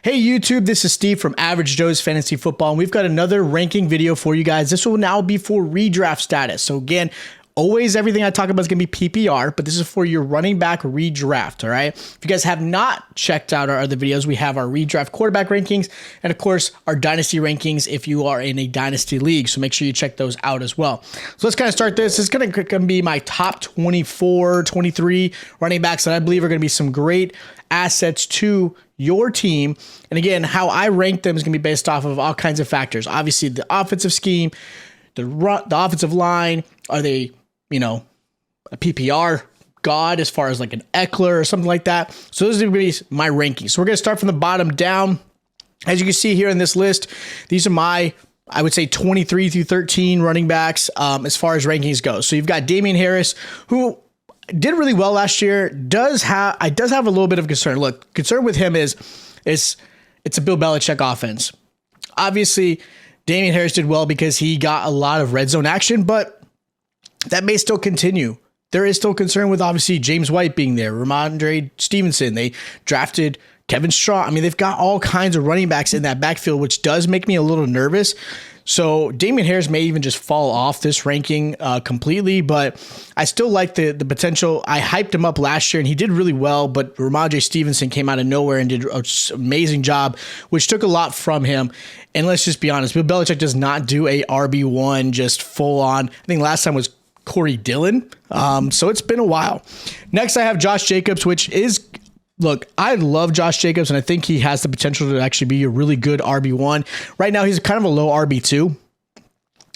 Hey YouTube, this is Steve from Average Joe's Fantasy Football, and we've got another ranking video for you guys. This will now be for redraft status. So again, always everything I talk about is going to be PPR, but this is for your running back redraft, all right? If you guys have not checked out our other videos, we have our redraft quarterback rankings and, of course, our dynasty rankings if you are in a dynasty league. So make sure you check those out as well. So let's kind of start this. It's going to be my top 24, 23 running backs that I believe are going to be some great assets to your team. And again, how I rank them is going to be based off of all kinds of factors. Obviously, the offensive scheme, the offensive line. Are they, a PPR god as far as like an Ekeler or something like that? So those are going to be my rankings. So we're going to start from the bottom down. As you can see here in this list, these are my, I would say, 23 through 13 running backs as far as rankings go. So you've got Damien Harris, who did really well last year. Does have a little bit of concern. Look, concern with him is it's a Bill Belichick offense. Obviously, Damien Harris did well because he got a lot of red zone action, but that may still continue. There is still concern with obviously James White being there, Ramondre Stevenson. They drafted Kevin Straw. I mean, they've got all kinds of running backs in that backfield, which does make me a little nervous. So Damien Harris may even just fall off this ranking completely, but I still like the potential. I hyped him up last year and he did really well, but Ramondre Stevenson came out of nowhere and did an amazing job, which took a lot from him. And let's just be honest, Bill Belichick does not do a RB1 just full on. I think last time was Corey Dillon. So it's been a while. Next, I have Josh Jacobs, which is, look, I love Josh Jacobs, and I think he has the potential to actually be a really good RB1. Right now, he's kind of a low RB2,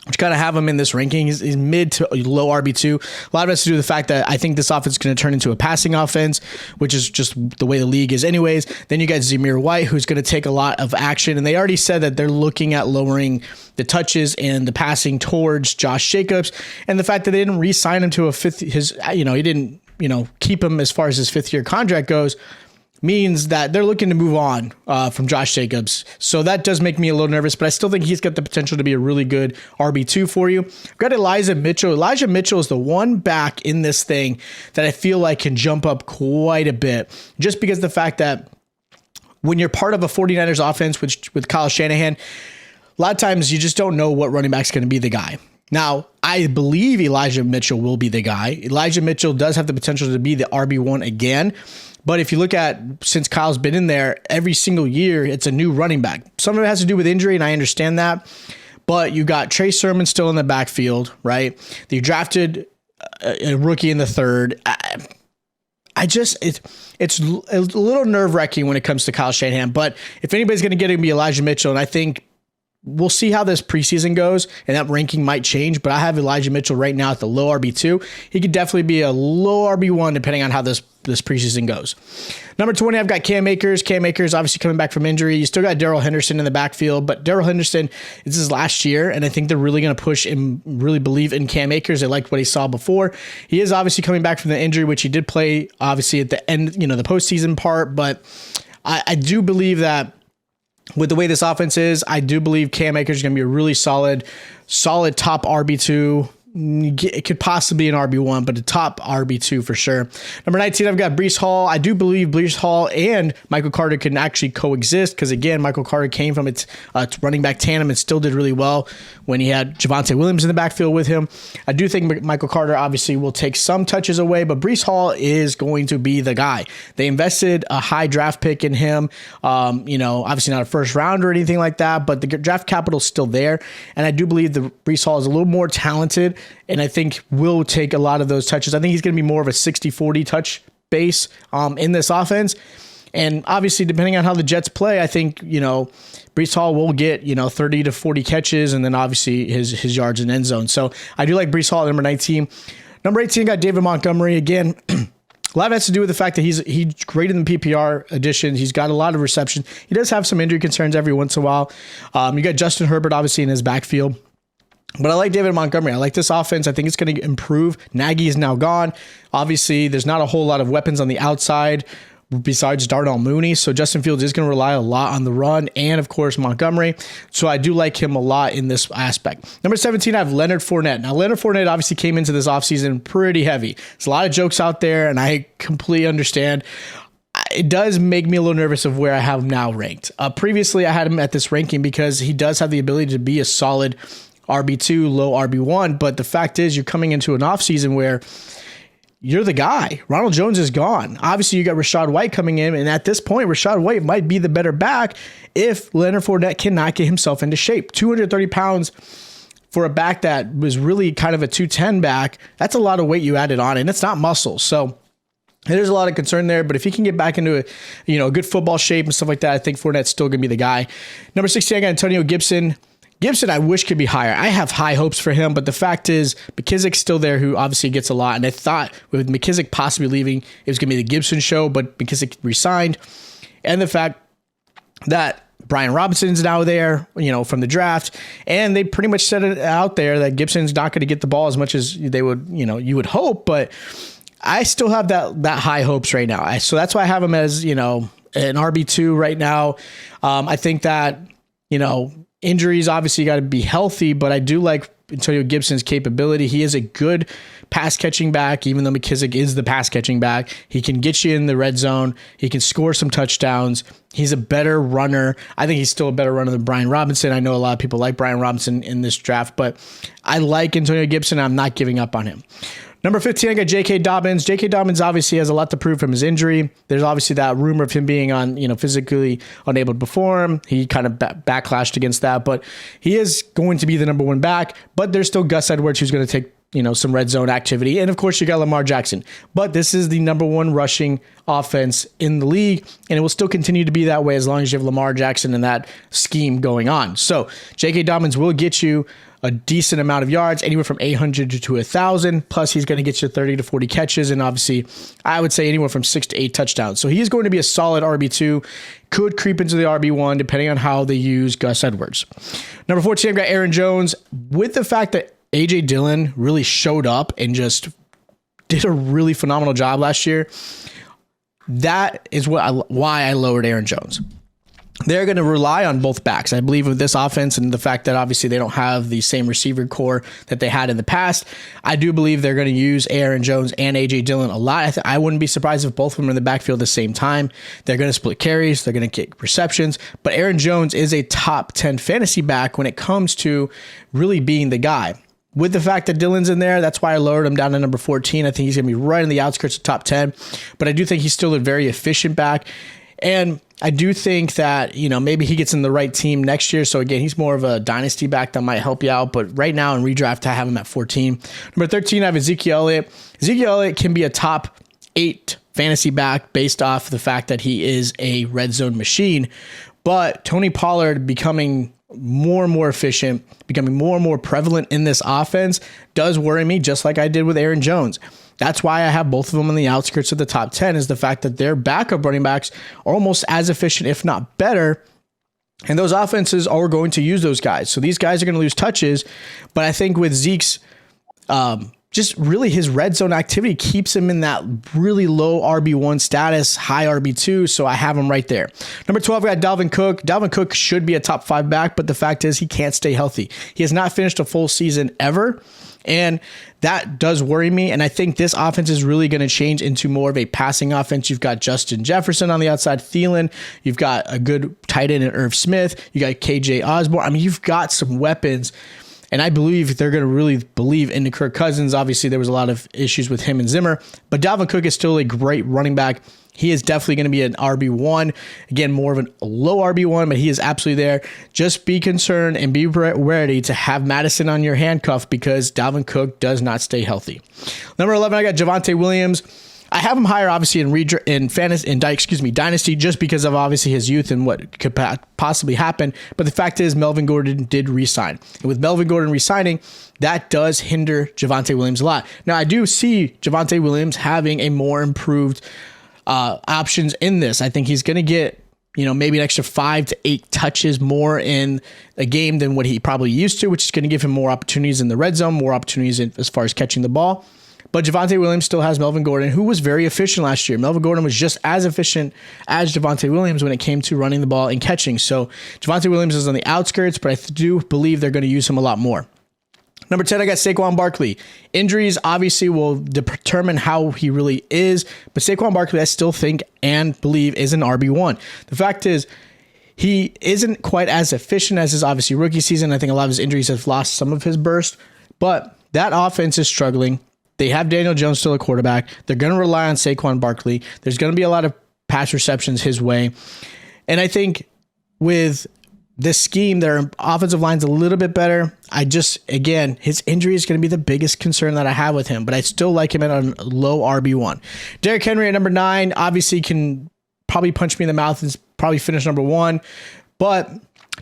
which kind of have him in this ranking. He's mid to low RB2. A lot of it has to do with the fact that I think this offense is going to turn into a passing offense, which is just the way the league is anyways. Then you got Zamir White, who's going to take a lot of action, and they already said that they're looking at lowering the touches and the passing towards Josh Jacobs, and the fact that they didn't re-sign him to a fifth, he didn't, keep him as far as his fifth-year contract goes, means that they're looking to move on from Josh Jacobs. So that does make me a little nervous, but I still think he's got the potential to be a really good RB2 for you. I've got Elijah Mitchell. Elijah Mitchell is the one back in this thing that I feel like can jump up quite a bit, just because of the fact that when you're part of a 49ers offense with Kyle Shanahan, a lot of times you just don't know what running back's going to be the guy. Now, I believe Elijah Mitchell will be the guy. Elijah Mitchell does have the potential to be the RB1 again. But if you look at, since Kyle's been in there, every single year, it's a new running back. Some of it has to do with injury, and I understand that. But you got Trey Sermon still in the backfield, right? You drafted a rookie in the third. It's a little nerve-wracking when it comes to Kyle Shanahan. But if anybody's going to get it, it'll be Elijah Mitchell. And I think we'll see how this preseason goes, and that ranking might change, but I have Elijah Mitchell right now at the low RB2. He could definitely be a low RB1 depending on how this preseason goes. Number 20, I've got Cam Akers. Cam Akers obviously coming back from injury. You still got Darrell Henderson in the backfield, but Darrell Henderson, it's his last year, and I think they're really going to push and really believe in Cam Akers. They liked what he saw before. He is obviously coming back from the injury, which he did play obviously at the end, the postseason part, but I do believe that with the way this offense is, I do believe Cam Akers is going to be a really solid top RB2. It could possibly be an RB1, but a top RB2 for sure. Number 19, I've got Breece Hall. I do believe Breece Hall and Michael Carter can actually coexist because, again, Michael Carter came from its running back tandem and still did really well when he had Javonte Williams in the backfield with him. I do think Michael Carter obviously will take some touches away, but Breece Hall is going to be the guy. They invested a high draft pick in him, obviously not a first round or anything like that, but the draft capital is still there, and I do believe that Breece Hall is a little more talented, and I think will take a lot of those touches. I think he's going to be more of a 60-40 touch base in this offense. And obviously, depending on how the Jets play, I think, Breece Hall will get, 30 to 40 catches and then obviously his yards in end zone. So I do like Breece Hall at number 19. Number 18 got David Montgomery. Again, a lot of it has to do with the fact that he's great in the PPR edition. He's got a lot of reception. He does have some injury concerns every once in a while. You got Justin Herbert, obviously, in his backfield. But I like David Montgomery. I like this offense. I think it's going to improve. Nagy is now gone. Obviously, there's not a whole lot of weapons on the outside besides Darnell Mooney. So Justin Fields is going to rely a lot on the run and, of course, Montgomery. So I do like him a lot in this aspect. Number 17, I have Leonard Fournette. Now, Leonard Fournette obviously came into this offseason pretty heavy. There's a lot of jokes out there, and I completely understand. it does make me a little nervous of where I have him now ranked. Previously, I had him at this ranking because he does have the ability to be a solid RB2, low RB1. But the fact is, you're coming into an offseason where you're the guy. Ronald Jones is gone. Obviously, you got Rachaad White coming in. And at this point, Rachaad White might be the better back if Leonard Fournette cannot get himself into shape. 230 pounds for a back that was really kind of a 210 back. That's a lot of weight you added on, and it's not muscle. So there's a lot of concern there, but if he can get back into a good football shape and stuff like that, I think Fournette's still going to be the guy. Number 16, I got Antonio Gibson. Gibson, I wish could be higher. I have high hopes for him, but the fact is McKissick's still there, who obviously gets a lot. And I thought with McKissick possibly leaving, it was going to be the Gibson show, but McKissick resigned. And the fact that Brian Robinson's now there, from the draft, and they pretty much set it out there that Gibson's not going to get the ball as much as they would, you would hope, but I still have that high hopes right now. So that's why I have him as, an RB2 right now. I think that, injuries obviously got to be healthy, but I do like Antonio Gibson's capability. He is a good pass catching back, even though McKissick is the pass catching back. He can get you in the red zone. He can score some touchdowns. He's a better runner. I think he's still a better runner than Brian Robinson. I know a lot of people like Brian Robinson in this draft, but I like Antonio Gibson. I'm not giving up on him. Number 15, I got J.K. Dobbins. J.K. Dobbins obviously has a lot to prove from his injury. There's obviously that rumor of him being physically unable to perform. He kind of backlashed against that, but he is going to be the number one back. But there's still Gus Edwards, who's going to take some red zone activity. And of course, you got Lamar Jackson. But this is the number one rushing offense in the league, and it will still continue to be that way as long as you have Lamar Jackson and that scheme going on. So J.K. Dobbins will get you a decent amount of yards, anywhere from 800 to 1,000. Plus, he's going to get you 30 to 40 catches, and obviously, I would say anywhere from 6 to 8 touchdowns. So he is going to be a solid RB2. Could creep into the RB1 depending on how they use Gus Edwards. Number 14, I've got Aaron Jones. With the fact that A.J. Dillon really showed up and just did a really phenomenal job last year, that is why I lowered Aaron Jones. They're going to rely on both backs. I believe with this offense and the fact that obviously they don't have the same receiver core that they had in the past, I do believe they're going to use Aaron Jones and A.J. Dillon a lot. I wouldn't be surprised if both of them are in the backfield at the same time. They're going to split carries. They're going to get receptions. But Aaron Jones is a top 10 fantasy back when it comes to really being the guy. With the fact that Dillon's in there, that's why I lowered him down to number 14. I think he's going to be right in the outskirts of top 10. But I do think he's still a very efficient back. And I do think that, maybe he gets in the right team next year. So again, he's more of a dynasty back that might help you out. But right now in redraft, I have him at 14. Number 13, I have Ezekiel Elliott. Ezekiel Elliott can be a top 8 fantasy back based off the fact that he is a red zone machine. But Tony Pollard becoming more and more efficient, becoming more and more prevalent in this offense does worry me, just like I did with Aaron Jones. That's why I have both of them on the outskirts of the top 10, is the fact that their backup running backs are almost as efficient, if not better. And those offenses are going to use those guys. So these guys are going to lose touches. But I think with Zeke's, just really his red zone activity keeps him in that really low RB1 status, high RB2. So I have him right there. Number 12, I got Dalvin Cook. Dalvin Cook should be a top 5 back, but the fact is he can't stay healthy. He has not finished a full season ever. And that does worry me. And I think this offense is really going to change into more of a passing offense. You've got Justin Jefferson on the outside, Thielen. You've got a good tight end in Irv Smith. You got KJ Osborne. I mean, you've got some weapons. And I believe they're going to really believe in Kirk Cousins. Obviously, there was a lot of issues with him and Zimmer. But Dalvin Cook is still a great running back. He is definitely going to be an RB1. Again, more of a low RB1, but he is absolutely there. Just be concerned and be ready to have Madison on your handcuff because Dalvin Cook does not stay healthy. Number 11, I got Javonte Williams. I have him higher, obviously, in Dynasty, just because of obviously his youth and what could possibly happen. But the fact is, Melvin Gordon did resign. And with Melvin Gordon resigning, that does hinder Javonte Williams a lot. Now, I do see Javonte Williams having a more improved options in this. I think he's going to get, maybe an extra 5 to 8 touches more in a game than what he probably used to, which is going to give him more opportunities in the red zone, more opportunities as far as catching the ball. But Javonte Williams still has Melvin Gordon, who was very efficient last year. Melvin Gordon was just as efficient as Javonte Williams when it came to running the ball and catching. So Javonte Williams is on the outskirts, but I do believe they're going to use him a lot more. Number 10, I got Saquon Barkley. Injuries obviously will determine how he really is, but Saquon Barkley, I still think and believe, is an RB1. The fact is, he isn't quite as efficient as his obviously rookie season. I think a lot of his injuries have lost some of his burst, but that offense is struggling. They have Daniel Jones still a quarterback. They're going to rely on Saquon Barkley. There's going to be a lot of pass receptions his way. And I think with this scheme, their offensive line's a little bit better. Again, his injury is going to be the biggest concern that I have with him, but I still like him at a low RB1. Derrick Henry at number 9, obviously can probably punch me in the mouth and probably finish number 1, but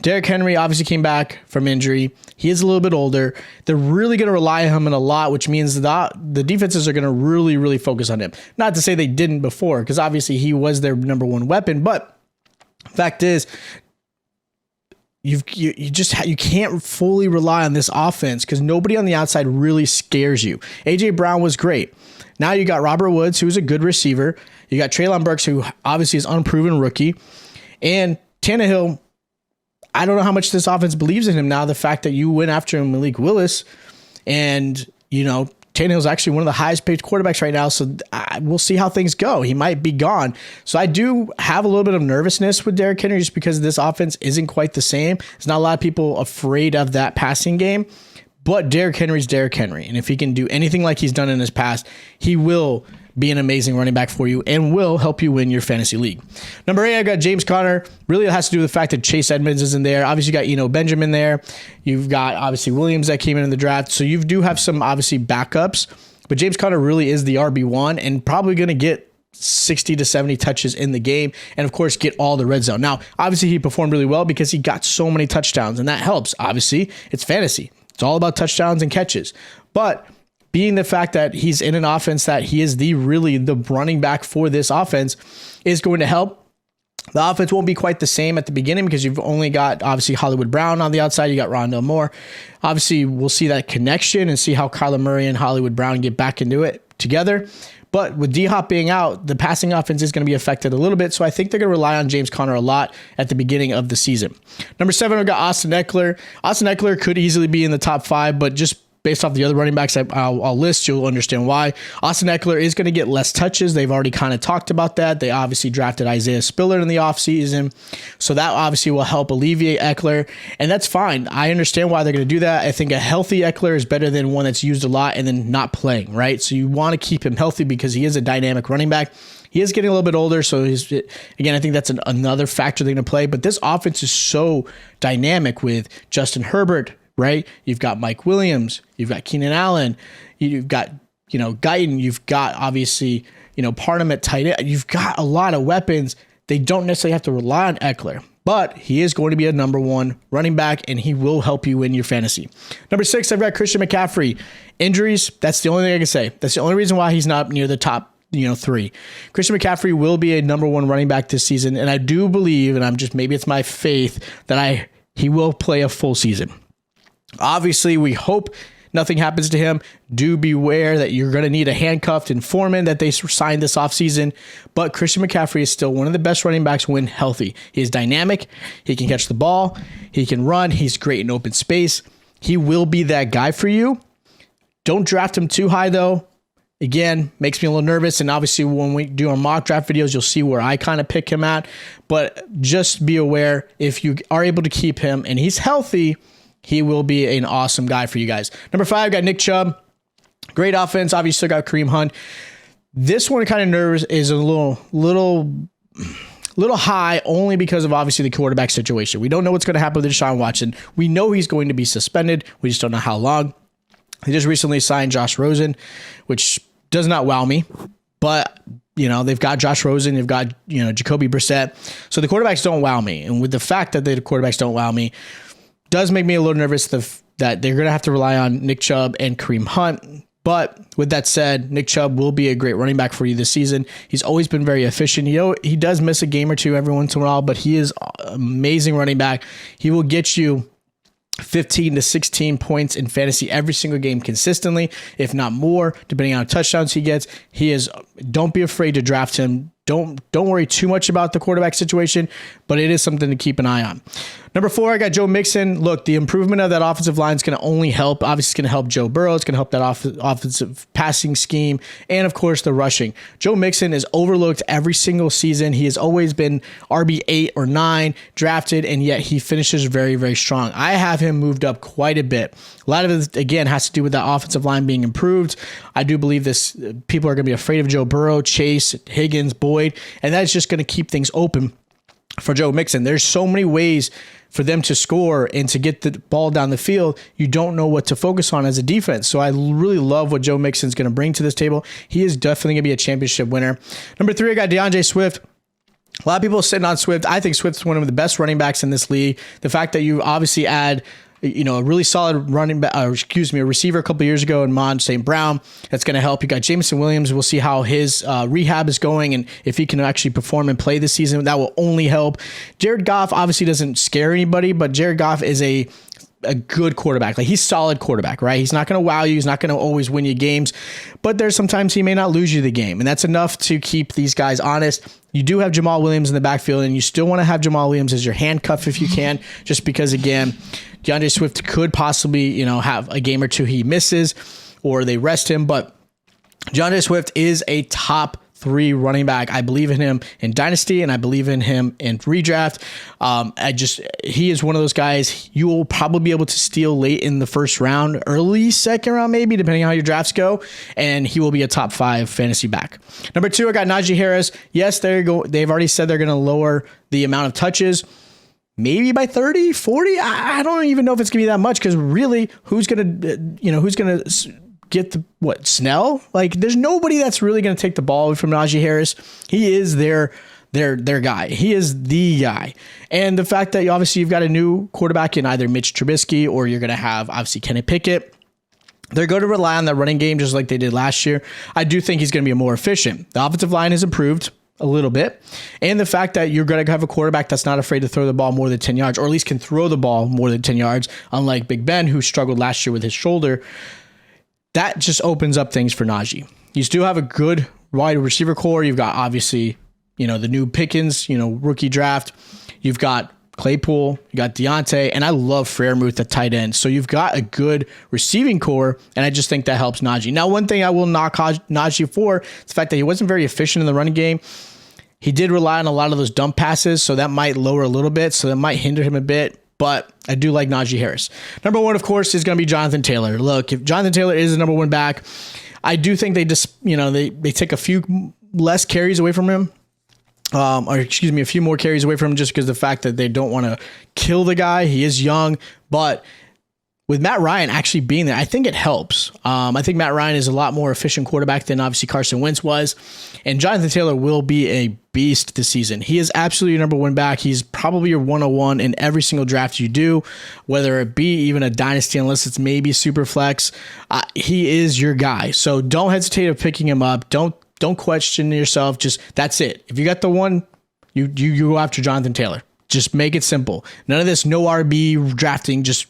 Derrick Henry obviously came back from injury. He is a little bit older. They're really going to rely on him in a lot, which means that the defenses are going to really, really focus on him. Not to say they didn't before, because obviously he was their number 1 weapon, but fact is, you can't fully rely on this offense because nobody on the outside really scares you. AJ Brown was great. Now you got Robert Woods, who's a good receiver. You got Treylon Burks, who obviously is unproven rookie. And Tannehill, I don't know how much this offense believes in him now. The fact that you went after him, Malik Willis, and Tannehill's actually one of the highest paid quarterbacks right now, so we'll see how things go. He might be gone. So I do have a little bit of nervousness with Derrick Henry just because this offense isn't quite the same. There's not a lot of people afraid of that passing game, but Derrick Henry's Derrick Henry, and if he can do anything like he's done in his past, he will be an amazing running back for you and will help you win your fantasy league. Number 8, I got James Conner. Really, it has to do with the fact that Chase Edmonds isn't there. Obviously, you got Eno Benjamin there. You've got, obviously, Williams that came in the draft. So you do have some, obviously, backups. But James Conner really is the RB1 and probably going to get 60 to 70 touches in the game and, of course, get all the red zone. Now, obviously, he performed really well because he got so many touchdowns, and that helps. Obviously, it's fantasy. It's all about touchdowns and catches. But being the fact that he's in an offense that he is the running back for this offense is going to help. The offense won't be quite the same at the beginning because you've only got, obviously, Hollywood Brown on the outside. You got Rondale Moore. Obviously, we'll see that connection and see how Kyler Murray and Hollywood Brown get back into it together. But with D-Hop being out, the passing offense is going to be affected a little bit. So I think they're going to rely on James Conner a lot at the beginning of the season. Number 7, we've got Austin Ekeler. Austin Ekeler could easily be in the top 5, but just based off the other running backs I'll list, you'll understand why. Austin Ekeler is going to get less touches. They've already kind of talked about that. They obviously drafted Isaiah Spiller in the offseason, so that obviously will help alleviate Ekeler, and that's fine. I understand why they're going to do that. I think a healthy Ekeler is better than one that's used a lot and then not playing, right? So you want to keep him healthy because he is a dynamic running back. He is getting a little bit older, so again, I think that's another factor they're going to play, but this offense is so dynamic with Justin Herbert, right? You've got Mike Williams, you've got Keenan Allen, you've got, Guyton, you've got obviously, Parham at tight end. You've got a lot of weapons. They don't necessarily have to rely on Ekeler, but he is going to be a number 1 running back and he will help you win your fantasy. Number 6, I've got Christian McCaffrey. Injuries, that's the only thing I can say. That's the only reason why he's not near the top 3. Christian McCaffrey will be a number 1 running back this season, and I do believe, and maybe it's my faith that he will play a full season. Obviously, we hope nothing happens to him. Do beware that you're going to need a handcuffed informant that they signed this offseason. But Christian McCaffrey is still one of the best running backs when healthy. He is dynamic. He can catch the ball. He can run. He's great in open space. He will be that guy for you. Don't draft him too high, though. Again, makes me a little nervous. And obviously, when we do our mock draft videos, you'll see where I kind of pick him at. But just be aware, if you are able to keep him and he's healthy, he will be an awesome guy for you guys. Number 5, got Nick Chubb. Great offense. Obviously, still got Kareem Hunt. This one kind of nervous is a little high only because of obviously the quarterback situation. We don't know what's going to happen with Deshaun Watson. We know he's going to be suspended. We just don't know how long. They just recently signed Josh Rosen, which does not wow me. But, they've got Josh Rosen. They've got, Jacoby Brissett. So the quarterbacks don't wow me. And with the fact that the quarterbacks don't wow me, does make me a little nervous that they're going to have to rely on Nick Chubb and Kareem Hunt. But with that said, Nick Chubb will be a great running back for you this season. He's always been very efficient. He does miss a game or two every once in a while, but he is an amazing running back. He will get you 15 to 16 points in fantasy every single game consistently, if not more, depending on how touchdowns he gets. Don't be afraid to draft him. don't worry too much about the quarterback situation, but it is something to keep an eye on. Number 4, I got Joe Mixon. Look, the improvement of that offensive line is going to only help. Obviously, it's going to help Joe Burrow. It's going to help that offensive passing scheme, and of course, the rushing. Joe Mixon is overlooked every single season. He has always been RB 8 or 9 drafted, and yet he finishes very, very strong. I have him moved up quite a bit. A lot of it, again, has to do with that offensive line being improved. I do believe people are going to be afraid of Joe Burrow, Chase, Higgins, Boyd, and that's just going to keep things open for Joe Mixon. There's so many ways for them to score and to get the ball down the field. You don't know what to focus on as a defense. So I really love what Joe Mixon's going to bring to this table. He is definitely going to be a championship winner. Number 3, I got DeAndre Swift. A lot of people are sitting on Swift. I think Swift's one of the best running backs in this league. The fact that you obviously add a really solid a receiver a couple years ago in Mon St. Brown. That's going to help. You got Jameson Williams. We'll see how his rehab is going and if he can actually perform and play this season. That will only help. Jared Goff obviously doesn't scare anybody, but Jared Goff is a good quarterback. Like, he's solid quarterback, right? He's not going to wow you. He's not going to always win you games, but there's sometimes he may not lose you the game. And that's enough to keep these guys honest. You do have Jamal Williams in the backfield, and you still want to have Jamal Williams as your handcuff if you can, just because, again, DeAndre Swift could possibly, have a game or two he misses or they rest him. But DeAndre Swift is a top 3 running back. I believe in him in Dynasty, and I believe in him in redraft. He is one of those guys you will probably be able to steal late in the first round, early second round, maybe, depending on how your drafts go. And he will be a top 5 fantasy back. Number 2, I got Najee Harris. Yes, there you go. They've already said they're going to lower the amount of touches. Maybe by 30, 40. I don't even know if it's going to be that much, because really, who's going to get the Snell? Like, there's nobody that's really going to take the ball away from Najee Harris. He is their guy. He is the guy. And the fact that you've got a new quarterback in either Mitch Trubisky, or you're going to have obviously Kenny Pickett, they're going to rely on that running game just like they did last year. I do think he's going to be more efficient. The offensive line has improved a little bit. And the fact that you're going to have a quarterback that's not afraid to throw the ball more than 10 yards, or at least can throw the ball more than 10 yards, unlike Big Ben, who struggled last year with his shoulder. That just opens up things for Najee. You still have a good wide receiver core. You've got, obviously, the new Pickens, rookie draft. You've got Claypool, you got Deontay, and I love Freiermuth at tight end. So you've got a good receiving core, and I just think that helps Najee. Now, one thing I will knock Najee for is the fact that he wasn't very efficient in the running game. He did rely on a lot of those dump passes, so that might lower a little bit, so that might hinder him a bit. But I do like Najee Harris. Number 1, of course, is going to be Jonathan Taylor. Look, if Jonathan Taylor is the number 1 back, I do think they just, they take a few less carries away from him. A few more carries away from him, just because of the fact that they don't want to kill the guy. He is young, but with Matt Ryan actually being there, I think it helps. I think Matt Ryan is a lot more efficient quarterback than obviously Carson Wentz was. And Jonathan Taylor will be a beast this season. He is absolutely your number 1 back. He's probably your 101 in every single draft you do, whether it be even a dynasty, unless it's maybe super flex. He is your guy. So don't hesitate of picking him up. Don't question yourself. Just, that's it. If you got the one, you go after Jonathan Taylor. Just make it simple. None of this no RB drafting. Just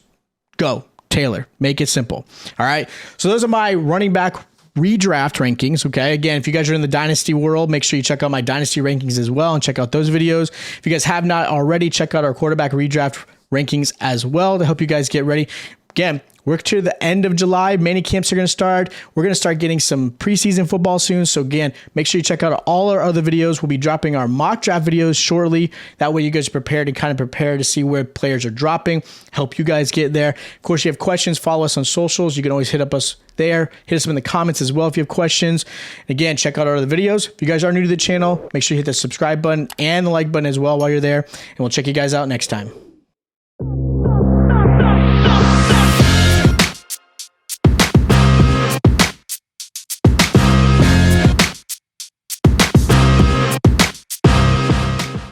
go Taylor. Make it simple. All right. So those are my running back redraft rankings. Okay. Again, if you guys are in the dynasty world, make sure you check out my dynasty rankings as well and check out those videos. If you guys have not already, check out our quarterback redraft rankings as well to help you guys get ready. Again, we're to the end of July. Many camps are going to start. We're going to start getting some preseason football soon. So again, make sure you check out all our other videos. We'll be dropping our mock draft videos shortly. That way you guys are prepared to see where players are dropping, help you guys get there. Of course, if you have questions, follow us on socials. You can always hit up us there. Hit us in the comments as well if you have questions. Again, check out our other videos. If you guys are new to the channel, make sure you hit the subscribe button and the like button as well while you're there. And we'll check you guys out next time.